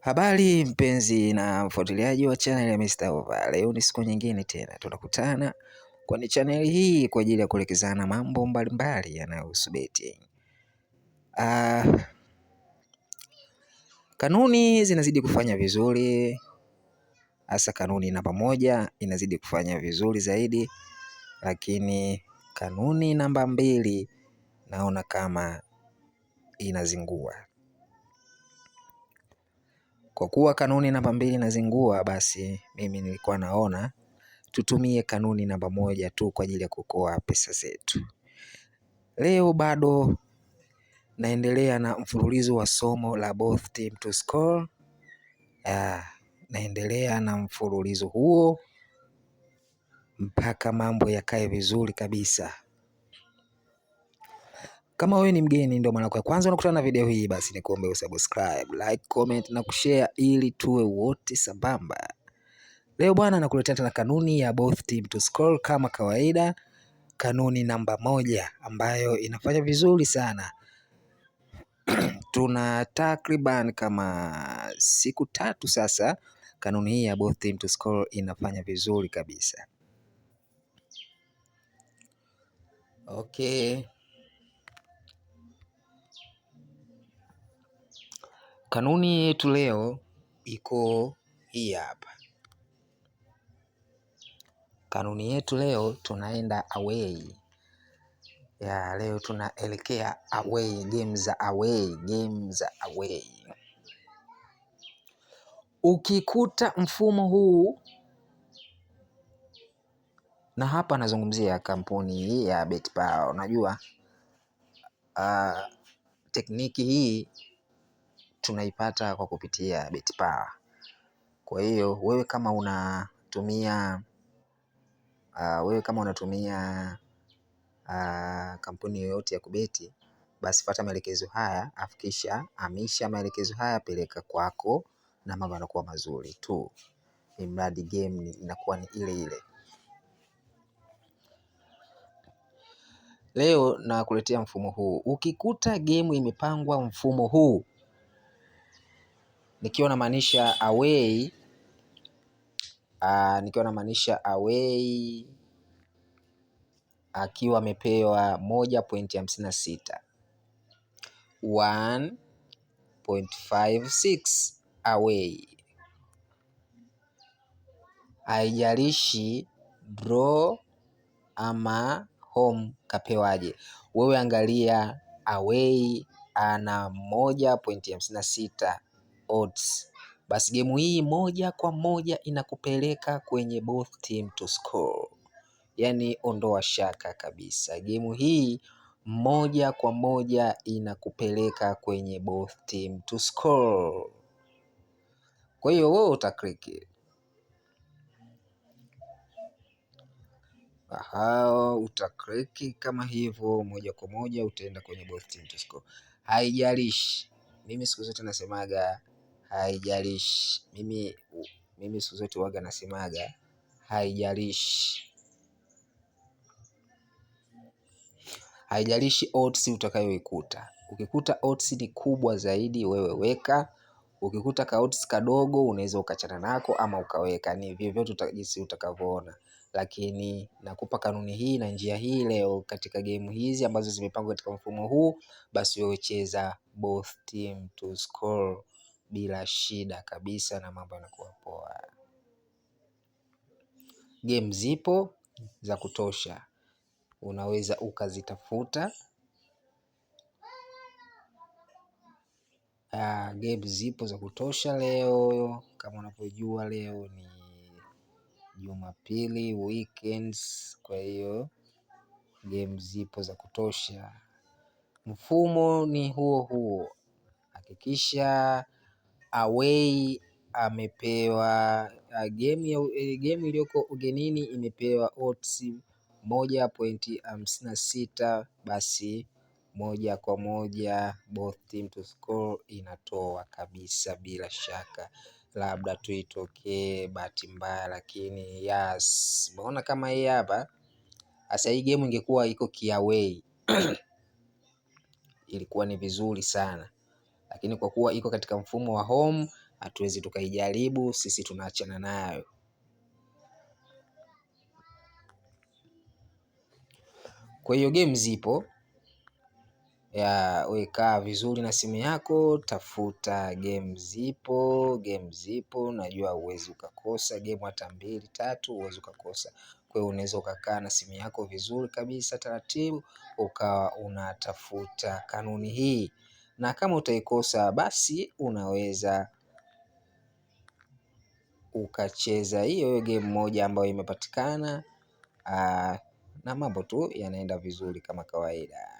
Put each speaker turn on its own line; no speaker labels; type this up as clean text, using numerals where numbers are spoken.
Habari mpenzi na mfuatiliaji wa channel ya Mr. Ova. Leo ni siku nyingine tena tunakutana kwenye channel hii kwa ajili ya kuelekezana mambo mbalimbali yanayohusu betting. Kanuni zinazidi kufanya vizuri, hasa kanuni namba 1 inazidi kufanya vizuri zaidi, lakini kanuni namba 2 naona kama inazingua. Kwa kuwa kanuni namba 2 inazingua, basi mimi nilikuwa naona tutumie kanuni namba 1 tu kwa ajili ya kuokoa pesa zetu. Leo bado naendelea na mfululizo wa somo la both team to score. Naendelea na mfululizo huo mpaka mambo yakae vizuri kabisa. Kama wewe ni mgeni ndio mara yako ya kwanza unakutana na video hii, basi nikuombe usubscribe, like, comment na kushare ili tuwe wote sambamba. Leo bwana nakuletea tena kanuni ya both team to score kama kawaida. Kanuni namba 1 ambayo inafanya vizuri sana. Tuna takriban kama siku 3 sasa kanuni hii ya both team to score inafanya vizuri kabisa. Okay. Kanuni yetu leo iko hii hapa. Kanuni yetu leo tunaenda away. Leo tunaelekea away, game za away. Ukikuta mfumo huu, na hapa nazungumzia kampuni hii ya BetPawa. Unajua tekniki hii tunaipata kwa kupitia BetPawa. Kwa hiyo wewe kama unatumia kampuni yoyote ya kubeti, basi fuata maelekezo haya, afikisha amisha maelekezo haya, peleka kwako na mambo yanakuwa mazuri tu. Imradi game inakuwa ni ile ile. Leo nakuletea mfumo huu. Ukikuta game imepangwa mfumo huu, nikiwa namaanisha away, akiwa amepewa 1.56, 1.56 away, haijalishi draw ama home kapewaje, wewe angalia away ana 1.56 odds, basi gemu hii moja kwa moja inakupeleka kwenye both team to score. Yani ondoa shaka kabisa, gemu hii moja kwa moja inakupeleka kwenye both team to score. Kwa hiyo wewe utakliki, utakliki kama hivyo, moja kwa moja utaenda kwenye both team to score. Haijalishi, mimi siku zote nasemaga haijalishi, mimi siku zote waga nasemaga haijalishi odds utakayoikuta. Ukikuta odds ni kubwa zaidi, wewe weka. Ukikuta ka odds kadogo, unaweza ukachana nako ama ukaweka, ni vyovyote jinsi utakavyoona. Lakini nakupa kanuni hii na njia hii leo katika game hizi ambazo zimepangwa katika mfumo huu, basi wewe cheza both team to score bila shida kabisa na mambo yanakuwa poa. Game zipo za kutosha, unaweza ukazitafuta. Game zipo za kutosha leo, kama unavyojua leo ni Jumapili, weekends. Kwa hiyo game zipo za kutosha, mfumo ni huo. Hakikisha away amepewa game iliyoko ugenini imepewa odds 1.56, basi moja kwa moja both team to score inatoa kabisa bila shaka. Labda tu itokee bahati mbaya, lakini yes, umeona kama hii hapa. Asa hii game ingekuwa iko kiaway ilikuwa ni vizuri sana, lakini kwa kuwa iko katika mfumo wa home hatuwezi tukaijaribu, sisi tunaachana nayo. Kwa hiyo game zipo, ya weka vizuri na simu yako, tafuta game zipo, najua huwezi ukakosa game hata 2 3 huwezi ukakosa. Kwa hiyo unaweza ukakaa na simu yako vizuri kabisa taratibu, ukawa unatafuta kanuni hii, na kama utaikosa basi unaweza ukacheza hiyo game moja ambayo imepatikana, na mambo tu yanaenda vizuri kama kawaida.